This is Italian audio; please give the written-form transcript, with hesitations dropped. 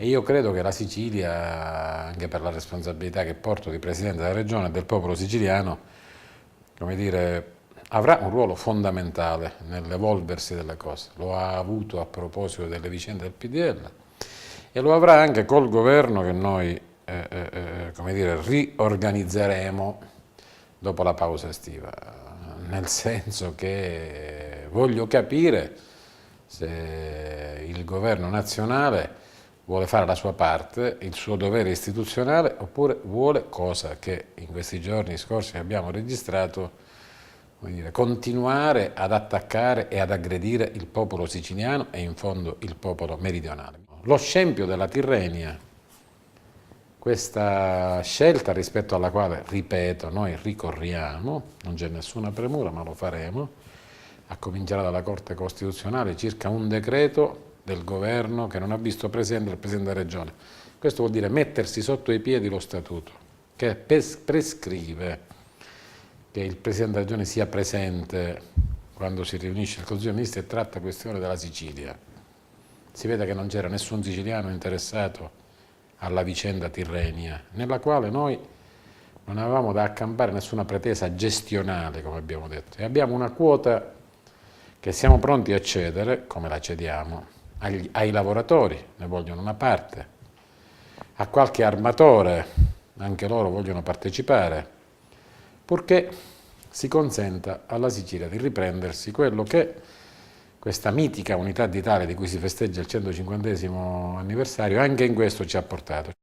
E io credo che la Sicilia, anche per la responsabilità che porto di Presidente della Regione e del popolo siciliano, come dire, avrà un ruolo fondamentale nell'evolversi delle cose. Lo ha avuto a proposito delle vicende del PDL e lo avrà anche col governo che noi come dire, riorganizzeremo dopo la pausa estiva, nel senso che voglio capire se il governo nazionale vuole fare la sua parte, il suo dovere istituzionale, oppure vuole, cosa che in questi giorni scorsi abbiamo registrato, come dire, continuare ad attaccare e ad aggredire il popolo siciliano e in fondo il popolo meridionale. Lo scempio della Tirrenia, questa scelta rispetto alla quale, ripeto, noi ricorriamo, non c'è nessuna premura ma lo faremo, a cominciare dalla Corte Costituzionale circa un decreto del governo che non ha visto presente il Presidente della Regione. Questo vuol dire mettersi sotto i piedi lo Statuto, che prescrive che il Presidente della Regione sia presente quando si riunisce il Consiglio dei Ministri e tratta questione della Sicilia. Si vede che non c'era nessun siciliano interessato alla vicenda Tirrenia, nella quale noi non avevamo da accampare nessuna pretesa gestionale, come abbiamo detto, e abbiamo una quota che siamo pronti a cedere, come la cediamo, ai lavoratori, ne vogliono una parte, a qualche armatore, anche loro vogliono partecipare, purché si consenta alla Sicilia di riprendersi quello che questa mitica unità d'Italia di cui si festeggia il 150° anniversario anche in questo ci ha portato.